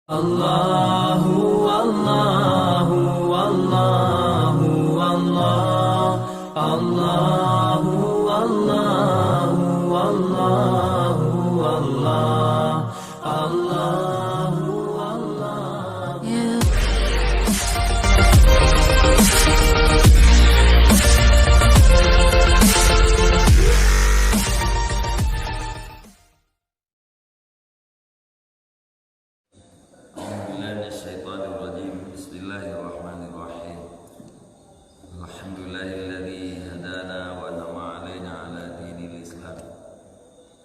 Allahu Allahu Allahu Allah Allahu Allahu Allahu Allah Allahu Allah yeah. Bismillahirrahmanirrahim. Alhamdulillahilladzi hadana wa nama alaina ala dinil Islam.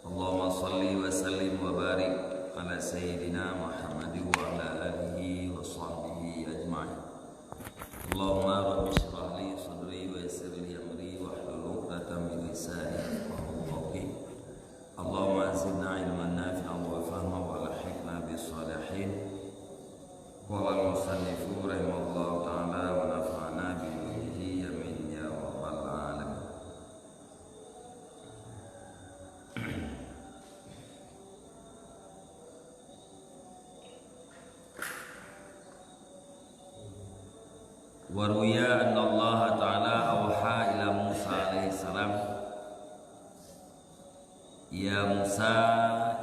Allahumma salli wa sallim wa barik ala sayyidina Muhammadin wa ala alihi wa sahbihi ajma'in. Allahumma rabbi shrah li sadri wa yassir li amri wa hlul 'uqdatam min lisani yafqahu qawli. Allahumma zidna ilman nafi'an wa fahman wa alhiqna bis salihin. Qala al-musannifu rahimahullahu ta'ala wa nafa'ana bihi amin ya rabbal alamin. Wa ruya anna Allah ta'ala awha ila Musa alaihi salam, ya Musa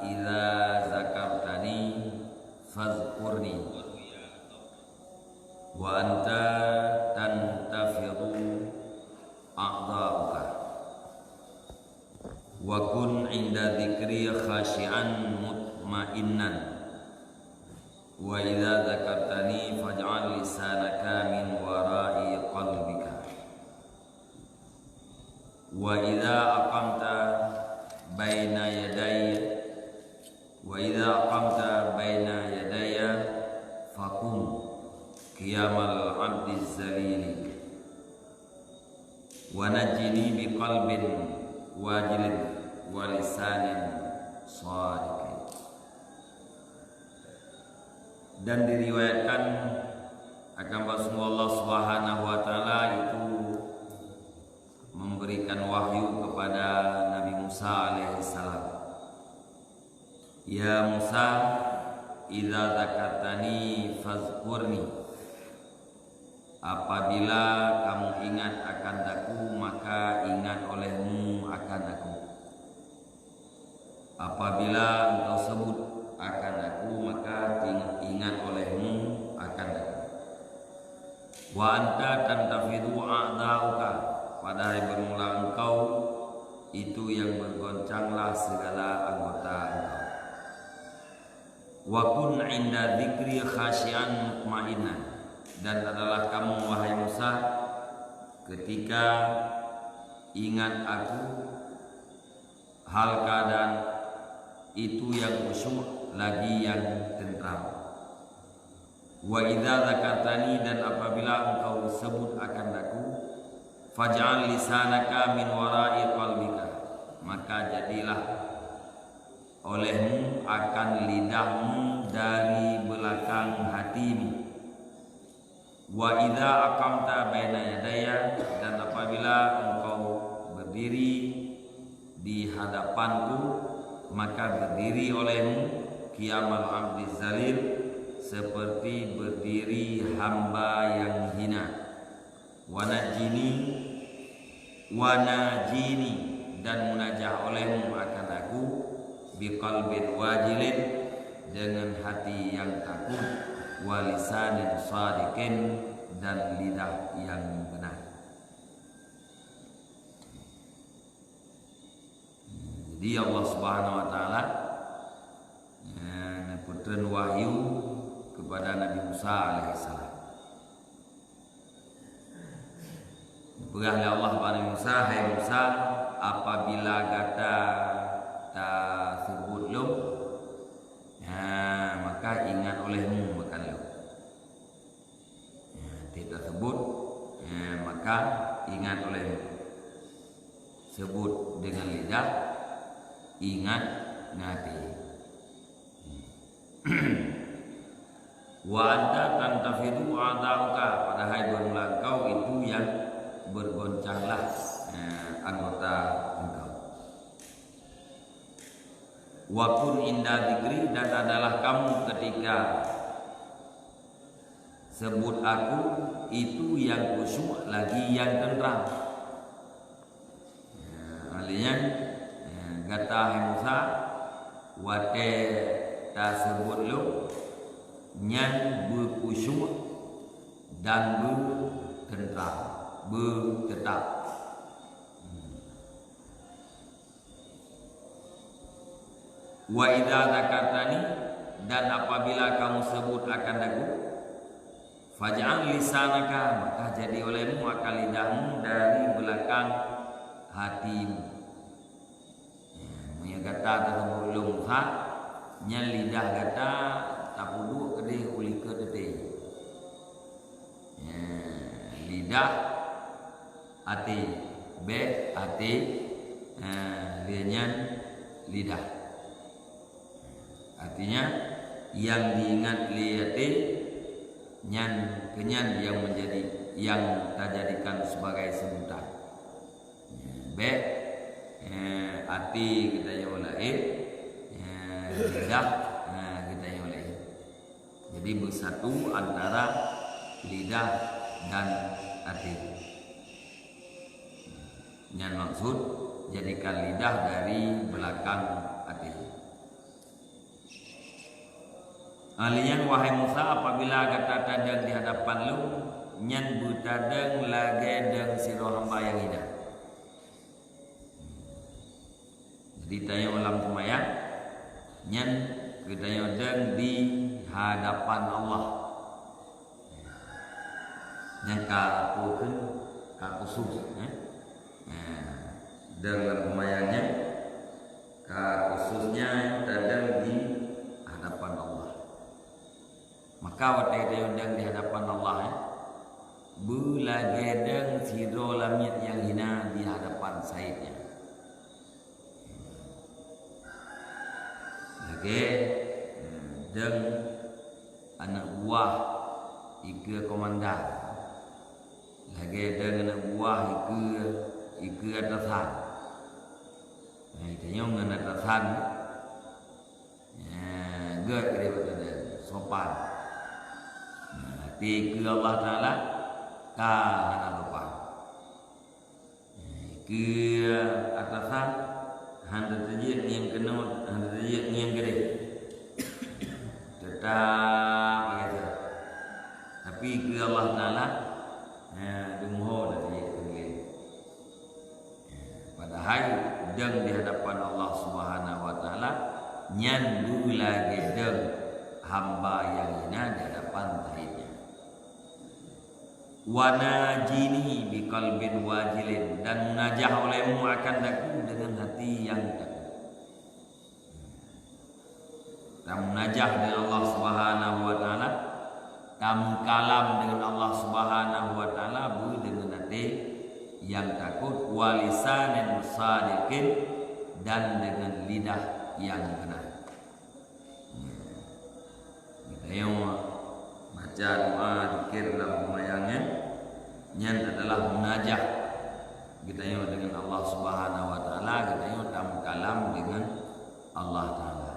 idza zakartani fadhkurni wa anta tantafidu a'dha'uka wa kun 'inda dzikri khashi'an mutma'innan wa idza dzakartani faj'al lisanaka min wara'i qalbika wa idza aqamta baina yadayya faqum qiyamal 'abdi zalili wa najini bi qalbin wajilin wa lisanin shadiqin. Dan diriwayatkan akan Rasulullah Allah Subhanahu wa taala itu memberikan wahyu kepada Nabi Musa alaihi salam, ya Musa idza zakartani fazkurni, apabila kamu ingat akan aku maka ingat olehmu akan aku. Apabila engkau sebut akan aku maka ingat olehmu akan aku. Wa anta tantafidu a'da'uka, pada hari bermula engkau itu yang bergoncanglah segala anggota engkau. Wa kun 'inda dzikri khasyian mutmainnan, dan adalah kamu wahai Musa ketika ingat aku hal keadaan itu yang khusyuk lagi yang tentram. Wa idza zakartani, dan apabila engkau sebut akan aku, faj'al lisanaka min wara'i qalbika, maka jadilah olehmu akan lidahmu dari belakang hatimu. Wa idza aqamta baina yadayya, dan apabila engkau berdiri di hadapanku maka berdiri olehmu qiyamal 'abdi zalil, seperti berdiri hamba yang hina. Wa najini, dan munajah olehmu akan aku biqalbin wajilin, dengan hati yang takut, wa lisanin shadiqin, dan lidah yang benar. Jadi Allah Subhanahu wa taala neputreun wahyu kepada Nabi Musa alaihi salam. Dipegah oleh Allah kepada Musa, hai Musa, apabila gata ta sebut lu, maka ingat olehmu akan lu. Tidak sebut, maka ingat olehmu. Sebut dengan lidah, ingat hati. Wa anta tantafidu a'da'uka, pada hari bermula engkau itu yang bergoncanglah anggota engkau. Wa kun inda dzikri, dan adalah kamu ketika sebut aku itu yang khusyuk lagi yang tenteram. Artinya kata Musa wate ta sebut lu nyan berkhusyuk dan bertenteram, bertetap. Wa idza dzakartani, dan apabila kamu sebut akan aku, faj'al lisanaka, maka jadi olehmu akan lidahmu dari belakang hatimu. Ya kata tersebut belum hak nya lidah kata tak puduk kedai uli ke detik. Lidah hati be hati lianyan lidah. Artinya yang diingat liati nyan kenyan yang menjadi yang kita jadikan sebagai sebutan. Be hati kita yang mulai lidah kita yang mulai. Jadi bersatu antara lidah dan hati. Yang maksud jadikan lidah dari belakang hati. Alian wahai Musa, apabila kata tadang di hadapan lu nyan butadang lage deng siro hamba yang indah. Jadi tanya ulam semayang nyan kita deng di hadapan Allah. Yang kakukan kakusus dengan semayangnya kakususnya tadang di hadapan Allah. Maka waktu dia di hadapan Allah belagedeng siro lamit yang hina di hadapan saidnya. Lagi deng anak buah ike komandan. Lagi deng anak buah ike atasan. Nah itu yang atasan. Gak kira betul sopan. Ti ke Allah Ta'ala ka hana lupa. Ke atasan handa tajik yang kena handa tajik yang gede. Tetap begitu. Tapi ke Allah Ta'ala dumuho dari ini. Padahal deng di hadapan Allah Subhanahu wa Ta'ala nyan lagi deng hamba yang hina di hadapan tahidnya. Wana jini bi qalbin wajilin, dan munajah olehmu akan daku dengan hati yang takut. Kamu munajah dengan Allah Subhanahu wa Ta'ala, kamu kalam dengan Allah Subhanahu wa Ta'ala dengan hati yang takut, walisanin sadiqin, dan dengan lidah yang benar. Kita yang baca doa zikir dalam semayangnya nyan adalah munajah kita yang dengan Allah Subhanahu wa Ta'ala, kita yang tamu kalam dengan Allah Ta'ala.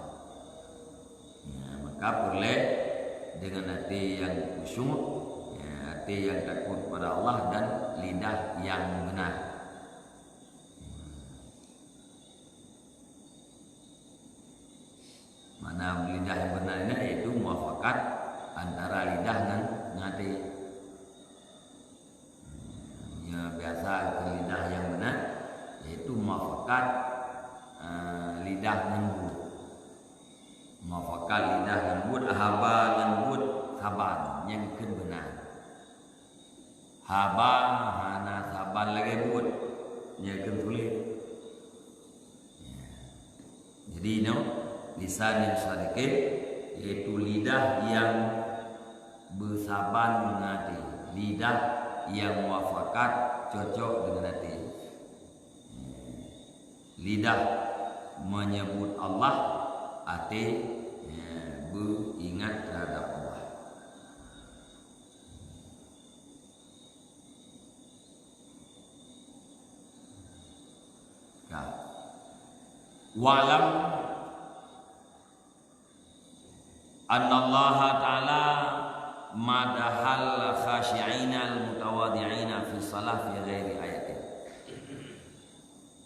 Maka boleh dengan hati yang khusyuk, hati yang takut pada Allah, dan lidah yang benar. Mana lidah yang benar ini yaitu muafakat antara lidah dan hati. Ya, biasa lidah yang benar yaitu muafakat lidah lembut. Muafakat lidah lembut, haba lembut, sabar yang benar. Haba hana sabar lagi lembut yang sulit. Jadi lisan yang sedikit yaitu lidah yang bersabar menghati, lidah yang muafakat cocok dengan hati, lidah menyebut Allah, hati beringat terhadap Allah. Walam anna Allah Ta'ala madahal khashi'ina al-mutawadi'ina fi salah fi ghairi ayatin.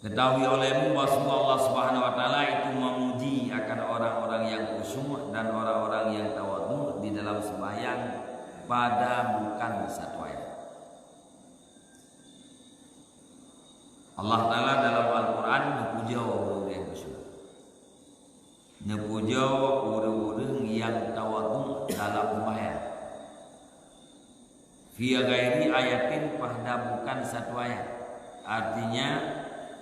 Ketahui olehmu bahwa Allah Subhanahu wa taala itu memuji akan orang-orang yang khusyuk dan orang-orang yang tawadhu di dalam sembahyang pada bukan satu ayat. Allah taala dalam Al-Qur'an memuja orang yang khusyuk. Memuja orang-orang yang tawadhu dalam sembahyang. Fi ghairi ayatin pada bukan satu ayat. Artinya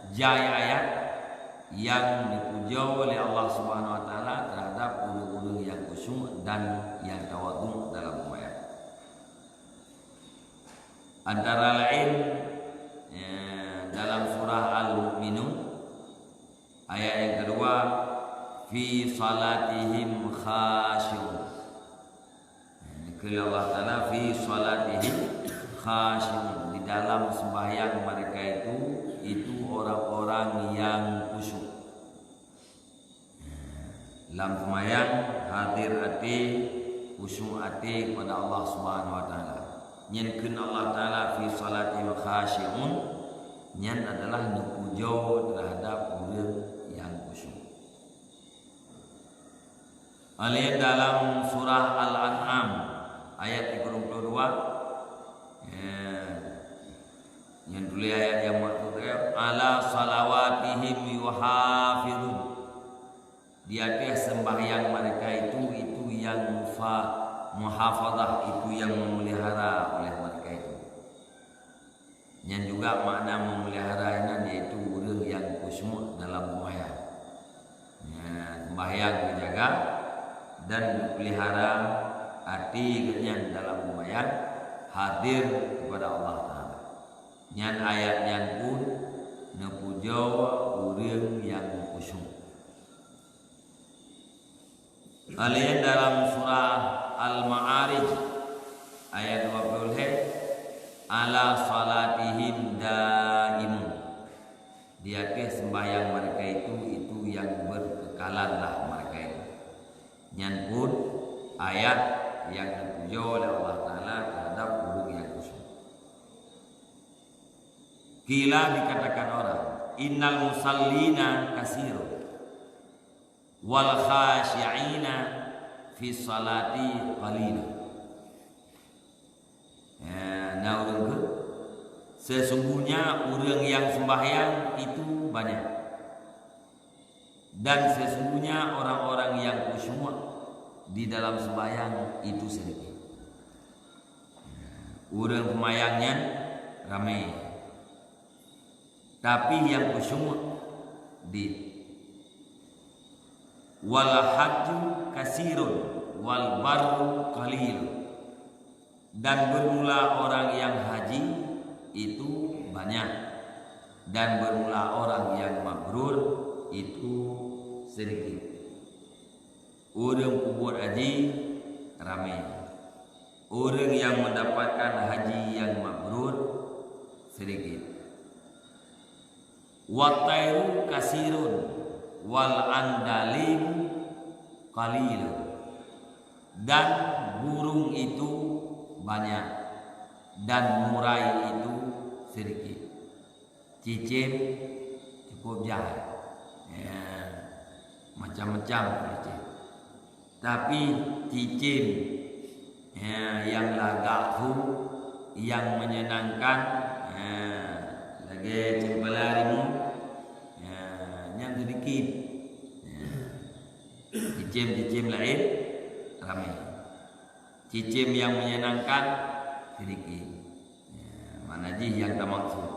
jaya ayat yang dipuja oleh Allah Subhanahu wa taala terhadap orang-orang yang khusyuk dan yang tawadhu dalam sembahyang. Antara lain dalam surah Al-Mu'minun ayat yang kedua, fi salatihim khashi'un. Dikira Allah taala fi salatihim khashi'un, di dalam sembahyang mereka itu orang-orang yang khusyuk. Dalam sembahyang hadir hati, khusyuk hati kepada Allah Subhanahu wa taala. Nyenkeun Allah taala fi salatihim khashi'un, nyen adalah nupujo terhadap orang yang khusyuk. Alih dalam surah Al-An'am ayat 32 yang dulu ayat yang maksudnya ala salawatihim yuhafizun, di atas sembahyang mereka itu yang muhafadzah, itu yang memelihara oleh mereka itu. Yang juga makna memelihara ini yaitu orang yang khusyuk dalam sembahyang. Sembahyang dijaga dan dipelihara hati yang dalam sembahyang hadir kepada Allah Ta'ala. Nyan ayat nyan pun nepujo orang yang khusyuk. Alih dalam surah Al-Ma'arij ayat 20, ala salatihim daimun, di atas sembahyang mereka itu yang berkekalanlah mereka itu. Nyan pun ayat yang dipuja oleh Allah Ta'ala terhadap orang yang khusyuk. Kila dikatakan orang, innal musallina kasirun wal khashi'ina fi salati qalilun. Nah, sesungguhnya orang yang sembahyang itu banyak, dan sesungguhnya orang-orang yang khusyuk di dalam sembahyang itu sedikit. Orang sembahyangnya ramai, tapi yang khusyuk di wal hajju kasirun wal barru qalil, dan bermula orang yang haji itu banyak, dan bermula orang yang mabrur itu sedikit. Orang kubur haji ramai, orang yang mendapatkan haji yang mabrur sedikit. Watairu kasirun wal andalim qalilun, dan burung itu banyak dan murai itu sedikit. Cicim cukup jahat, macam-macam cicim. Tapi cicim yang lagafu, yang menyenangkan, lagi cempalarimu yang sedikit. Cicim-cicim lain ramai, cicim yang menyenangkan sedikit. Mana ji yang tak maksud.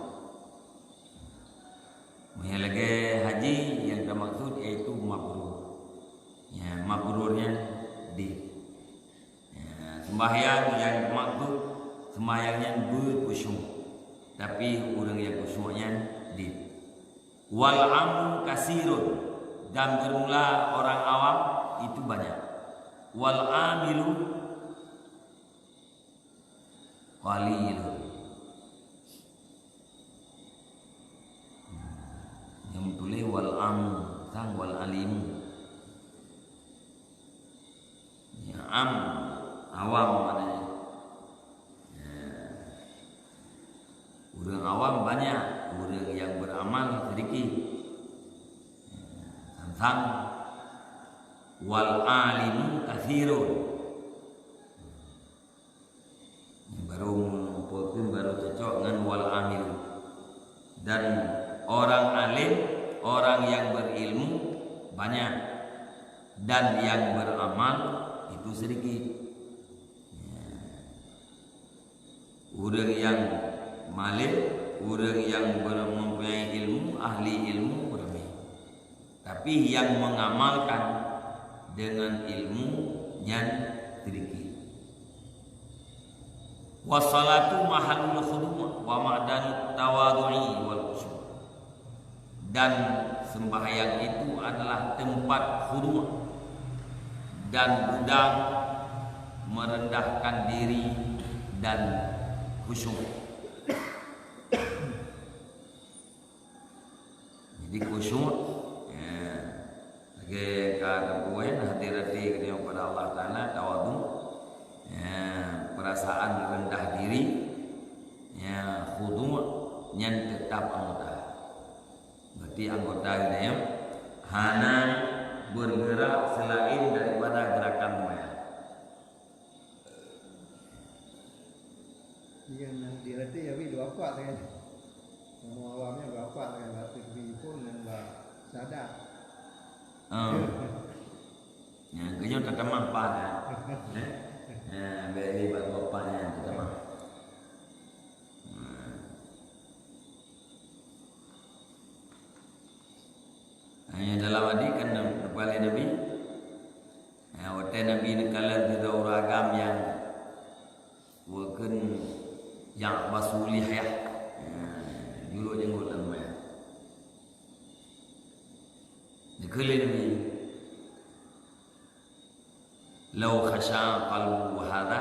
Lagi haji yang tak maksud yaitu mabrur. Mabrurnya di sembahyang yang maksud sembahyangnya berkhusyuk, tapi orang yang khusyuknya di wal amu kasirun, dan bermula orang awam itu banyak. Wal amilu qalilun, yang tulis wal amu sang wal alimu. Am awam maknanya. Orang awam banyak, orang yang beramal sedikit. Tentang wal alimu katsirun. Baru mungkin baru cocok dengan wal amil. Dan orang alim, orang yang berilmu banyak, dan yang beramal itu sedikit. Orang yang malim, orang yang mempunyai ilmu, ahli ilmu ramai. Tapi yang mengamalkan dengan ilmu yang sedikit. Wassalatu mahallul khudumah wa ma'dan tawadhu'i wal khusyuk. Dan sembahyang itu adalah tempat khudumah dan gudang merendahkan diri dan khusyuk. Jadi khusyuk sebagai keadaan hati-hati kepada Allah Ta'ala, tawadhu, perasaan rendah diri, khudu' yang tetap anggota. Berarti anggota ini hana bergerak selain daripada gerakan maya. Jika nanti ya dua kuat kan, semua awamnya dua kuat kan, berarti pun dan sadar. Kayaknya tak mampan ya. Beri buat bapaknya tak mampan. Dalam hadis kan kepala Nabi, waktu Nabi nekalan tidak uragam yang bukan yang basulih ya, dulu jenggot namanya. Nekalan Nabi, lau khasha qalbu hada,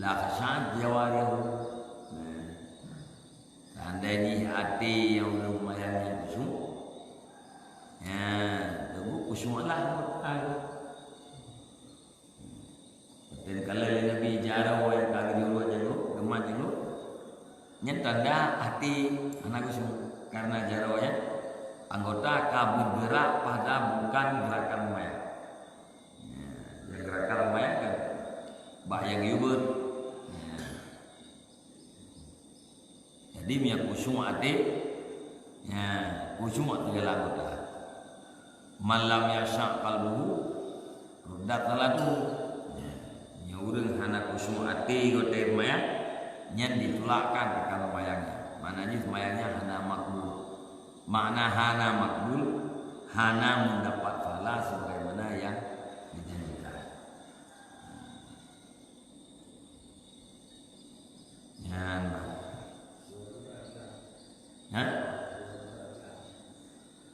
la khasha jawarihu. Seandainya hati yang lumayan khusyuk, khusyuklah berkata. Dan kalau Nabi jarau yang kagak diurut jenguk, gemat jenguk, nyetanda hati anak khusyuk karena jarau ya anggota kabur gerak pada bukan gerakan maya. Gerakan maya kan bahaya giubur. Jadi minyak khusyuk hati, khusyuk adalah anggota. Malam yasha qalbuhu rudat talatu. Urang hana khusyuk hati gote maya nyen ditolakkan kalau mayangnya. Mananya mayangnya hana makbul. Makna hana makbul, hana mendapat pahala sebagaimana yang dijanjikan.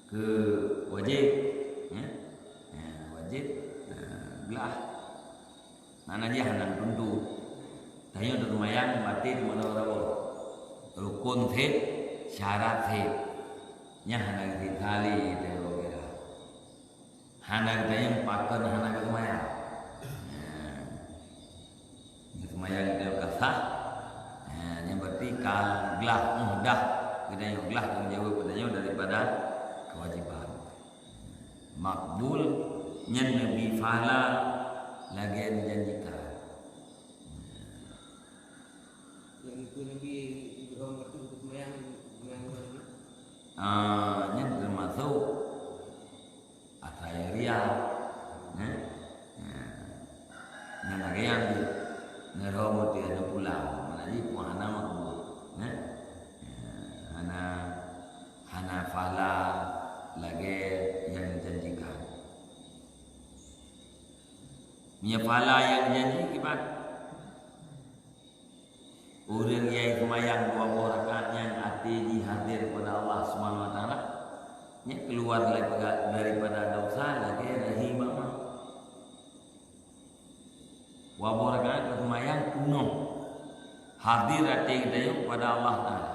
Ke wajib, wajib belah. Mana dia hanan tentu. Tanya untuk mayang mati di mana orang rukun thet, syarat thet. Nya hanan di tali itu kira. Hanan tanya pakai hanan ke mayang. Ini mayang dia kasah. Yang berarti kan gelah mudah. Kita yang gelah menjauh padanya daripada kewajiban. Makbul nyen nabi fala lagi yang dijanjikan. Yang itu Nabi Ibrahim itu untuk mayang lagi. Yang termasuk atayria, yang lagi yang di neromot di ada pulang, mana di puana makbul, hana fala lagi yang dijanjikan. Nya pahala yang janji kibat orang yang semayang 2 rakaat yang hati dihadir kepada Allah Subhanahu wa taala nya keluar daripada dosa lagi rahimah mah 2 rakaat semayang penuh hadir hati kita kepada Allah taala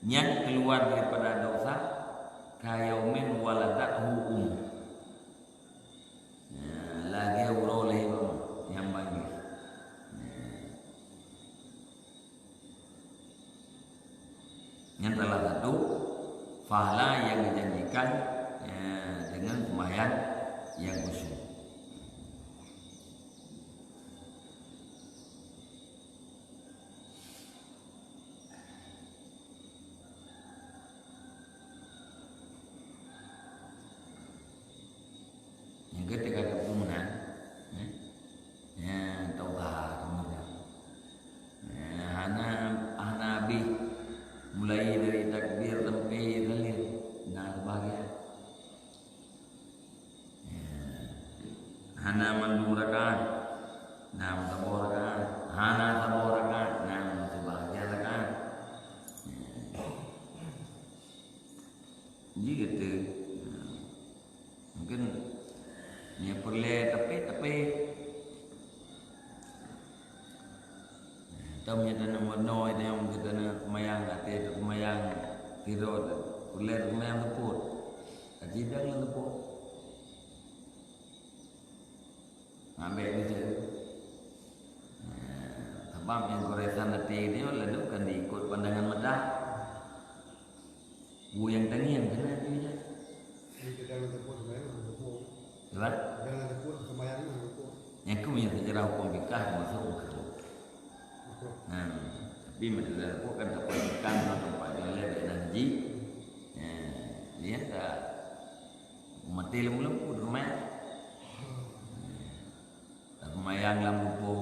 nya keluar daripada dosa kayaumin waladathu lagi uroleh yang bagi. ketika kepungan ya taubat kemudian hana habis mulai dari takbir sampai dalil nah sebagian hana mandu rakaat nah sabor rakaat hana sabor rakaat nah sebagian rakaat gitu mungkin ya perlu tapi tamnya tanah warna itu yang kita nak kemayang hati itu kemayang tidur perlu kemayang teput ajidang lah teput ambil itu sebab yang goresan hati ini lalu kan diikut pandangan mata yang tangian kena dia Ini kita tepuk semayang tepuk. Jelas? Jangan tepuk semayang tepuk. Yang aku punya sejarah hukum fikah masuk ke nah, tapi menurut aku kan tak perlukan tempat jalan dan haji. Dia tak mati lembu-lembu di rumah. Tak semayang lembu,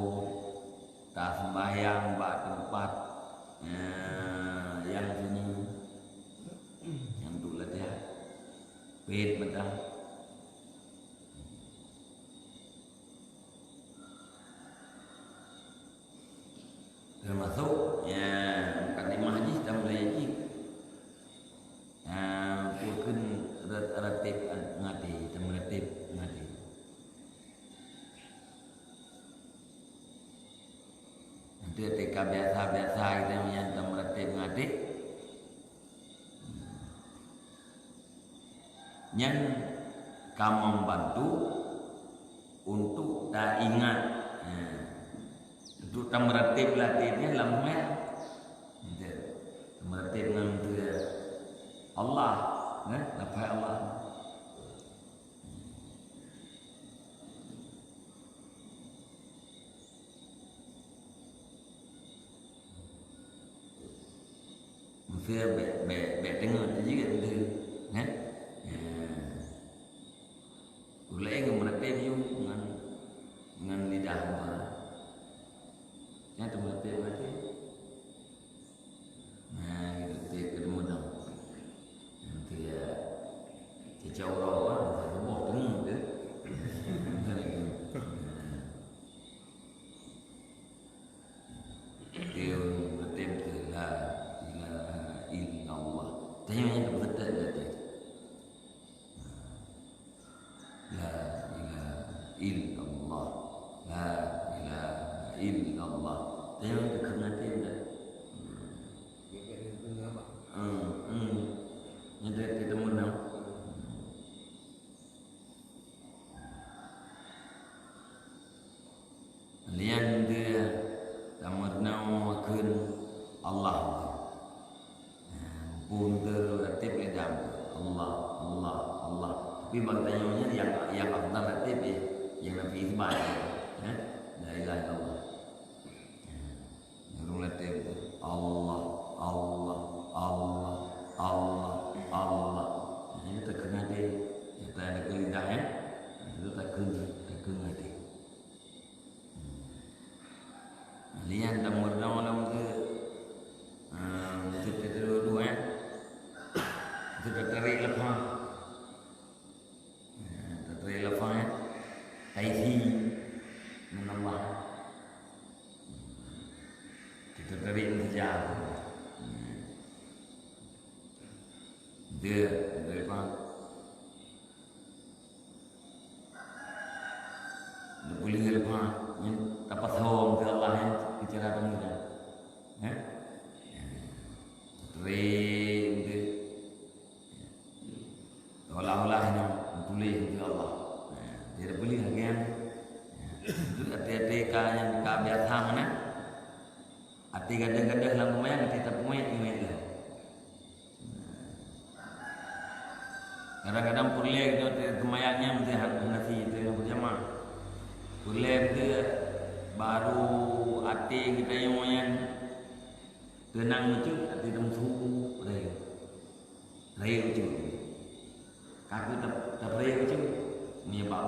tak sembahyang bak tempat yang sini, yang tu lah dia. Wait betul. Termasuk ya mukadimah haji kita mulai haji purken ratib ngati kita meratib ngati nanti ketika biasa-biasa kita menyanta meratib ngati yang kamu membantu untuk tak ingat untuk meratib latihnya lama meratib dengan Allah kan apa Allah mesti be tengok juga tu kan boleh ke meratib dengan lidah orang yang termati. Nah, itu ketemu dong. Nanti ya, jauh orang, semua tengok tu. Dia bertem tu la ilaha illallah. Tanya yang betul tadi. La ilaha illallah. La ilaha illallah. Tengok dekat nanti dah. Nanti kita menang. Lian dia tamarnau akan Allah. Pun terlatib edam Allah. Tapi bantainya yang afdal latib yang Nabi Ismail. La ilaha illallah. Latih Allah. Ini tak kena dia. Kita ada kelidahan. Itu tak kena dia. Lian tamur dalam tu. Kita dua. Kita tarik lepas. Tarik lepas. Taisi menambah. Kita tarik sejauh. Dia lepas. Dia boleh lepas. Yang dapat home ke Allah yang bicara dengan tarik dia. Olah-olah yang boleh ke Allah. Dia boleh lagi yang hati-hati yang biasa mana. Hati kadang-kadang dalam lumayan kita punya email. Kadang-kadang pulih itu kemayaknya mesti nasi itu yang berjamaah. Pulih itu baru hati kita yang tenang itu hati temsu raya itu. Kaku tak raya itu. Ni pak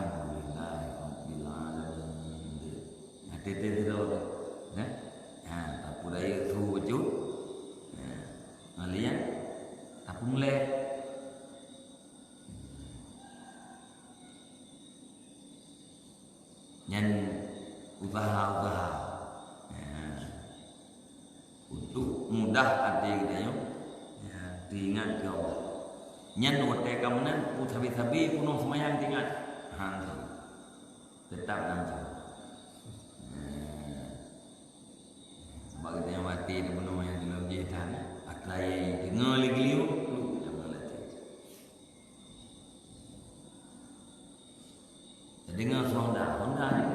Alhamdulillahirabbil alamin. Ada tu. Tak pula itu wujud. Malian tak mulai. Yang usaha-usaha untuk mudah hati kita yo, diingat ke Allah. Nyan wote kamunan putabi-tabi punung semayang tingat, tetap nanti. Sebab kita yang mati di punung yang dalam jitan, aklai dengar lagi liu, jangan latih. Dengar Honda ni.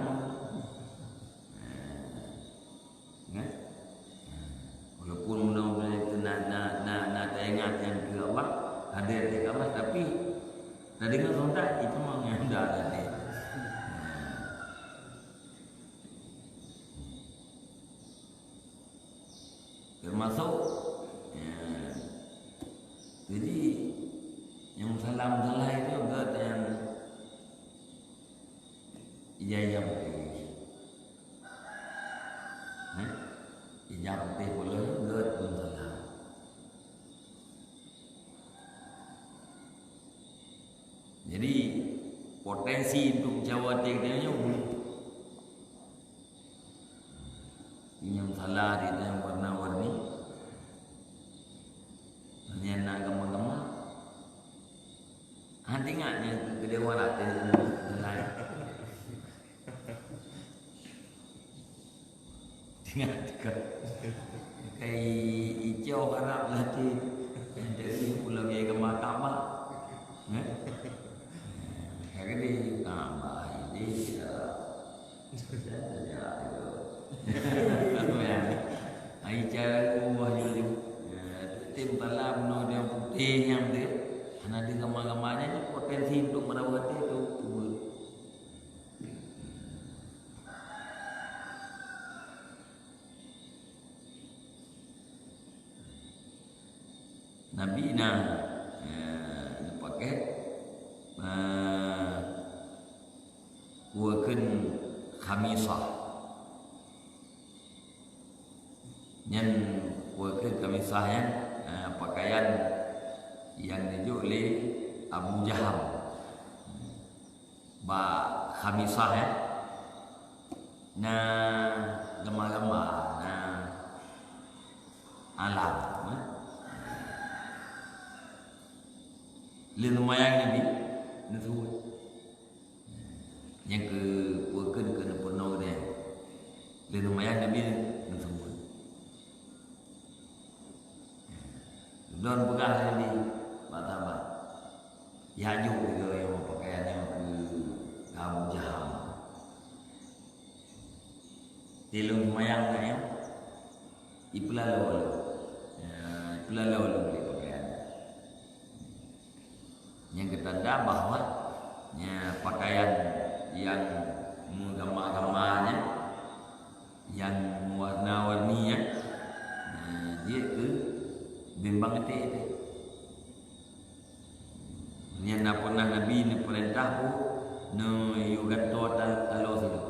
Walaupun mudah-mudahan itu nak teringat yang ke Allah, ada ke Allah, tapi dah dengar Honda itu memang yang dah ada. Termasuk jadi yang salah itu enggak yang ijayah ijab teh boleh enggak pun salah. Jadi potensi untuk Jawa Tengahnya yang salah di dalam warna-warni, yang nak gama-gama, tengoknya kedewan hati lain. Tengok kayak hijau harap hati, jadi pulang dia gama kamar, kayak ni tambah ini ai cara buah jadi tim pala bunuh dia putih yang dia karena di gambar-gambarnya itu potensi untuk merawat itu Nabi dipakai buahkan khamisah yang buahkan khamisah yang pakaian yang dijuk oleh Abu Jahal khamisah ya gambar-gambar alam lumayan Nabi itu yang ke bukan kena penuh dia lumayan Nabi itu don pegah Nabi batabat ya juga yang pakaiannya ke Abu Jahal tilung lumayan ya ipulalau beli pakaian yang ketanda bahawa pakaian yang menggambar-gambarnya yang warna-warninya dia ke bimbang itu yang nak pernah Nabi ni perintah pun no yugat total kalau sila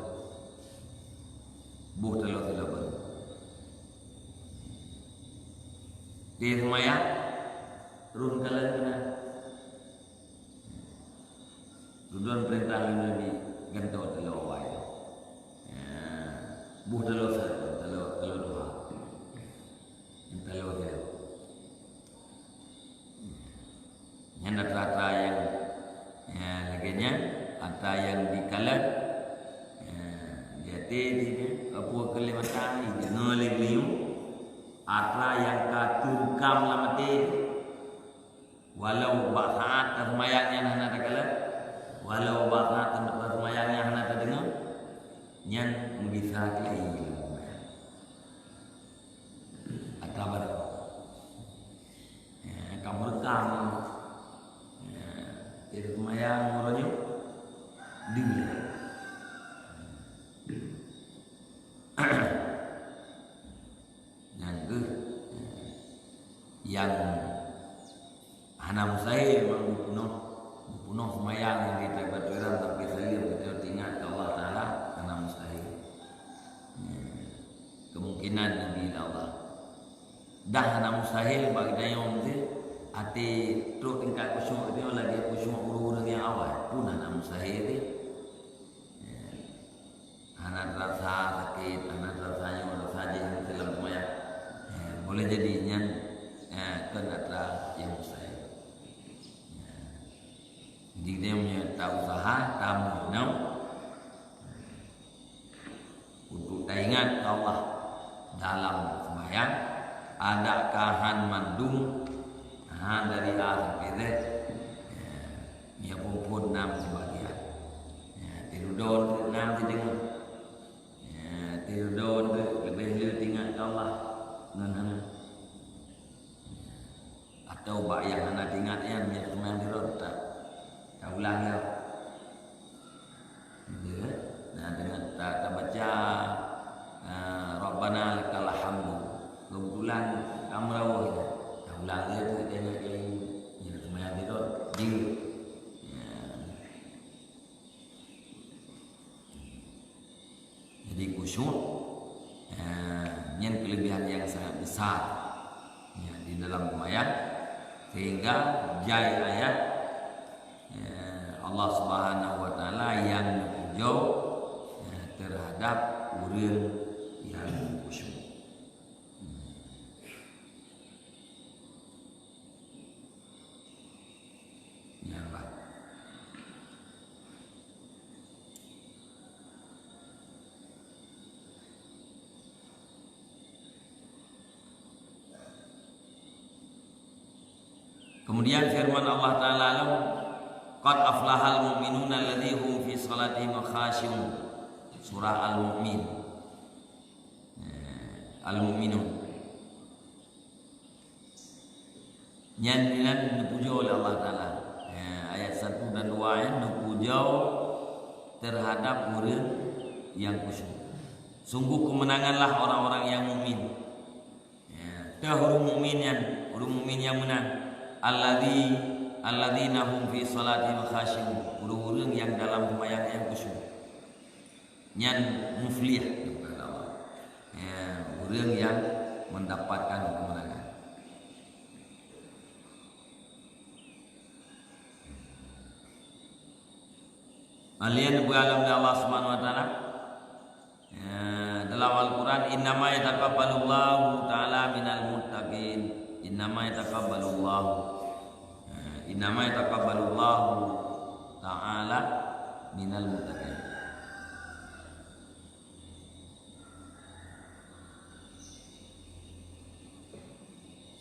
buh kalau sila pun di semaya turun kalian kena tujuan perintah Nabi ganto telo awai. Buh telo doa. Telo dia. Yang rata yang laginya ada yang dikalat jadi apa kelimatan ini noliliu ada yang katurkam lamati walau bahat termayaknya nana terkalat walau bakat tempat semayangnya hendak terdengar yang bisa kelai atau ber kamu rekam itu semayang orangnya dingin yang hana musai memang bunuh semayang yang di Baturan tapi salim keyakinan Nabi Allah. Dah hana mustahil bagi dayong tu ati terus tingkat khusyuk dia lagi khusyuk urus yang awal pun hana mustahil tu. Hana rasa sakit, hana rasanya rasa yang dalam moyak. Boleh jadinya kena yang mustahil. Jadi dia punya tak usaha, tak menau untuk ingat Allah dalam sembahyang. Ada kahan mandung dari akhir pedet ya pun 6 sebagian tidur enam tidung tidur lebih tinggal Allah nan atau bayang anak ingat yang cuma tidur tak ulang ya nah dengan tak baca Rabbana lakal hamdu kebetulan kamu rawuh itu ulang dia tu tengok yang semayang itu dia jadi khusyuk yang kelebihan yang sangat besar di dalam semayang sehingga jai ayat Allah Subhanahu wa taala yang jauh terhadap urang yang khusyuk. Kemudian firman Allah Ta'ala, qad aflahal mu'minuna alladzi hum fi salatihim khashi'un. Surah Al-Mu'min. Al-Mu'minun. Nyanyian dipuja oleh Allah Ta'ala. Ayat 1 dan 2 yang dipuja terhadap orang yang khusyuk. Sungguh kemenanganlah orang-orang yang mukmin. Orang mukmin yang menang. Alladzina hum fi salatihim khashi'un. Orang-orang yang dalam sembahyang yang khusyuk. Yang muflih kepada Allah. Orang yang mendapatkan kemenangan. Alian beragam dari Allah Subhanahu wa taala. Dalam Al-Quran, innama yataqabbalullahu ta'ala minal muttaqin. Innama yataqabbalullahu ta'ala minal muttaqin.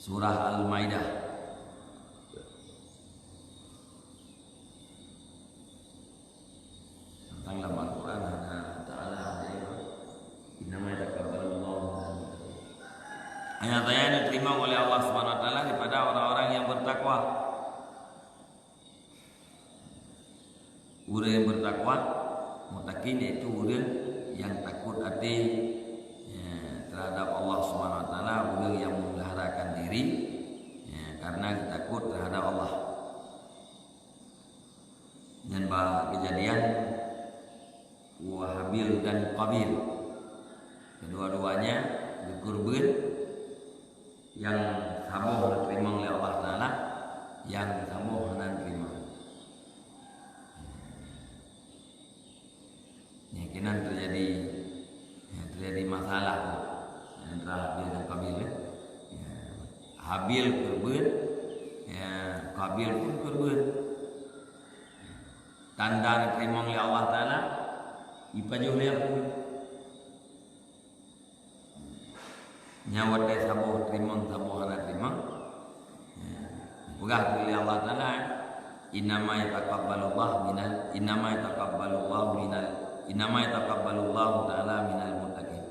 Surah Al-Maidah. Tentang dalam Al-Quran ta'ala innama yataqabbalullahu ayat-ayat yang diterima oleh Allah Subhanahu wa taala kepada orang-orang yang bertakwa. Orang yang bertakwa, muttaqin yaitu orang yang takut hati terhadap Allah Subhanahu wa taala, orang yang memeliharakan diri karena takut terhadap Allah. Dan kejadian Habil dan Qabil, kedua-duanya berkorban yang sama diterima oleh Allah Taala, yang sama tidak diterima. Yakinan terjadi masalah antara Habil dan Qabil. Habil korban, Qabil pun korban. Tanda diterima oleh Allah Taala ipajuh dia pun nyawa dia sabuh terima sabuh anak terima pegah oleh Allah Taala. Innama yataqabbalullahu ta'ala minal muttaqin.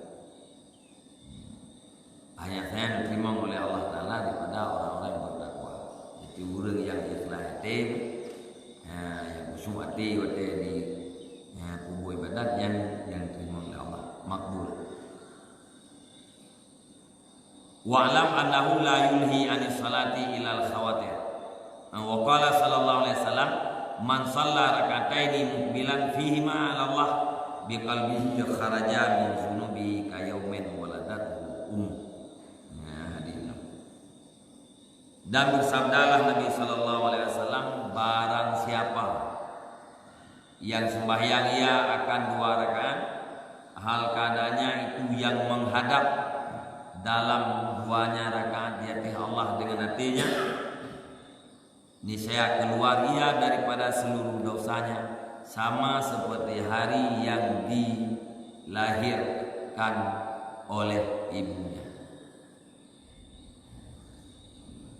Ayat saya diterima oleh Allah Taala daripada orang-orang yang bertakwa. Itu orang yang ikhlas hati, yang khusyuk hati di kubur ibadat yang diterima oleh Allah, makbul. Wa'lam annahu la yulhi anis salati ilal khawatir. Wa qala sallallahu alaihi wasallam, man shalla rakataini muqbilan fihima 'ala Allah biqalbihi kharaja min dzunubi ka yaumin waladatuhu Hadirin. Dan bersabdalah Nabi sallallahu alaihi wasallam, barang siapa yang sembahyang ia akan 2 rakaat, hal keadaannya itu yang menghadap dalam 2-nya rakaat di hati Allah dengan hatinya, niscaya keluar ia daripada seluruh dosanya sama seperti hari yang dilahirkan oleh ibunya.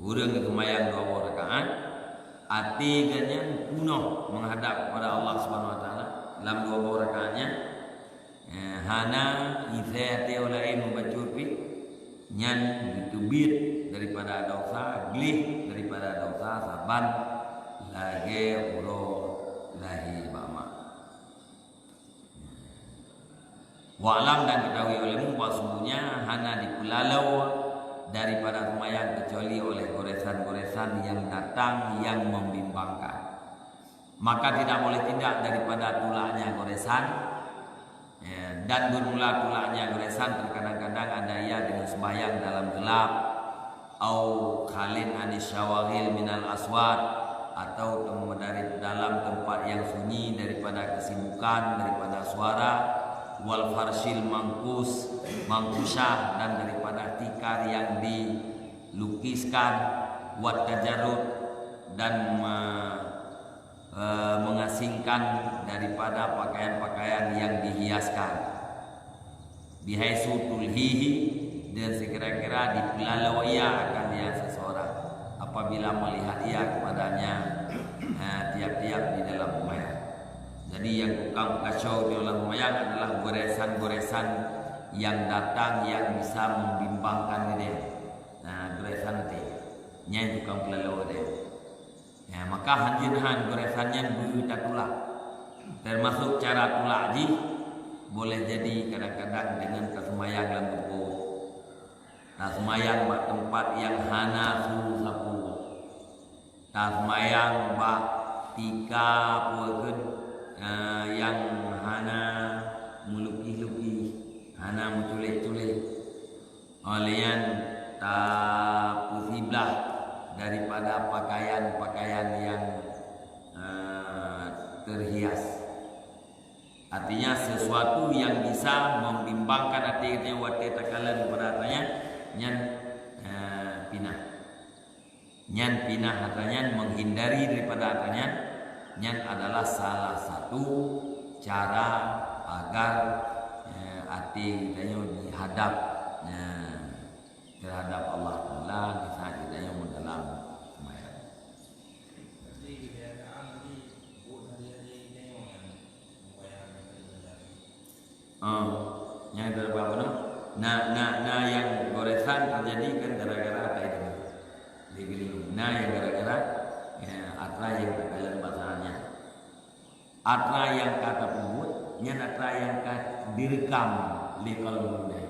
Urang sembahyang 2 rakaat, atiganya kuno menghadap kepada Allah Subhanahu wa taala dalam 2 rakaatnya. Hana izati oleh membacurpi nyan ditubit daripada dosa, glih daripada dosa, saban lage uro lahi bama. Wa'lam dan ketahui olehmu bahwa sungguhnya hana dipulalau daripada sembahyang kecuali oleh goresan-goresan yang datang yang membimbangkan. Maka tidak boleh tindak daripada tulaknya goresan, dan bermula tulaknya goresan terkadang-kadang ada ia dengan sembahyang dalam gelap, au khalin anis syawagil minal aswad, atau dari dalam tempat yang sunyi daripada kesibukan, daripada suara, wal farsil mangkusah, dan daripada tikar yang dilukiskan, wat tajarrud, dan mengasingkan daripada pakaian-pakaian yang dihiaskan, bihaisu tulhihi, dan sekira-kira dipulalau ia akan dia seseorang apabila melihat ia kepadanya tiap-tiap di dalam sembahyang. Jadi yang tukang kacau di dalam sembahyang adalah goresan-goresan yang datang yang bisa membimbangkan dia. Goresan itu yang tukang pulalau dia. Maka hanjinhan goresannya beruta tulak. Termasuk cara tulak ji boleh jadi kadang-kadang dengan kesemayang dalam buku. Semayang bak tempat yang hana suhu sapu. Semayang bak tika pun yang hana melukis-lukis, hana menculik-culik. Olehan tak pusiblah daripada pakaian-pakaian yang terhias. Artinya sesuatu yang bisa membimbangkan hatinya wate takalan beratnya nyan pinah. Nyan pinah hatanya menghindari daripada hatanya nyan adalah salah satu cara agar hati kita dihadap terhadap Allah Taala di saat kita yang dalam sembahyang. Yang berapa no? Nah yang goresan terjadi kan gara-gara apa itu? Digeling. Nah yang gara-gara atra yang kalian bahasanya. Atra yang kata pemut, nya atra yang direkam likal muda.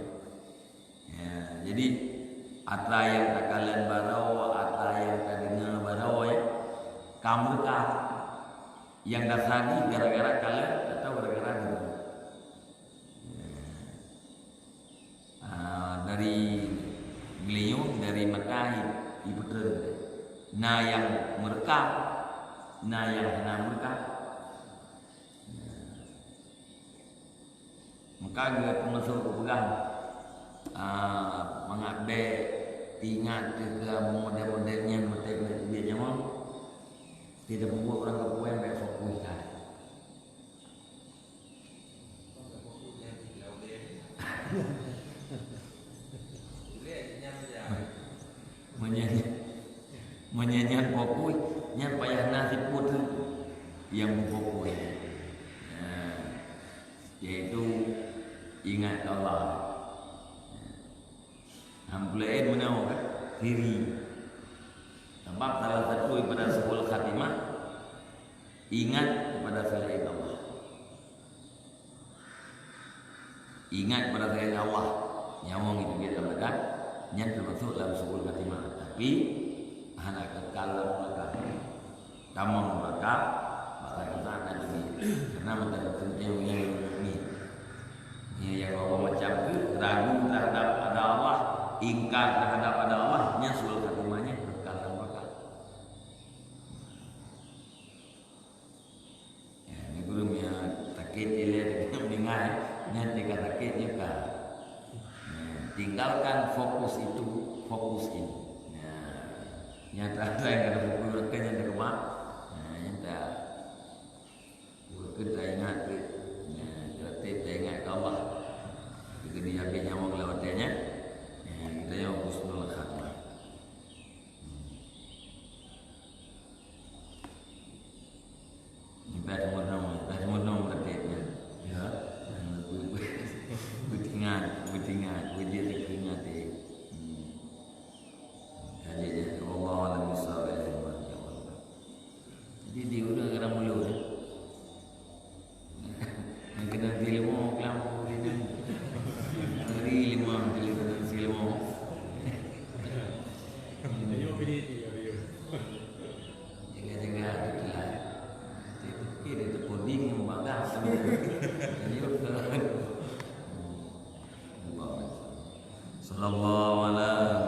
Jadi atra yang kalian barau, atra yang dengar barau kamu kah? Yang dasari gara-gara kalian atau gara-gara itu? Dari beliau dari matahari ibu ter. Nah yang merekam, nah yang hana merekam. Maka dia termasuk pegang mengabdi ingat ke model-modelnya motif dia nyaman tidak membuat orang kepuai yang baik fokus tadi. Menyanyian fokus yang payah nasi putih yang fokus yaitu ingat Allah. Hampulain menau diri. Sebab salah satu daripada 10 khatimah ingat kepada selain Allah. Ingat kepada selain Allah. Nyawang itu kita makan yang termasuk dalam 10 khatimah. Tapi anak kekal maka tamang maka bahasa kita akan jadi karena mendapat yang ini yang bawa macam itu ragu terhadap ada Allah ingkar terhadap ada Allahnya sul khatimahnya kekal dan bakal. Ya, ini guru punya takit dia mendengar nya tiga takitnya kan. Tinggalkan fokus itu, fokus ini. Nyata ada yang ada fokus mereka yang ada kemak. Nyata kita ingat kita ingat Allah. Jika dia punya mau melewatinya, kita yang husnul khatimah. Ini pada mau berarti ya. Butingat, wujud ingat jadi Allah alam bisawab. Jadi dia udah kena mulu dah. Yang kena ilmu kelam ini. Dari ilmu ilmu. Ayo pilih dia. Jaga itulah. Itu kira itu puding yang bagas. Jadi sallallahu alaihi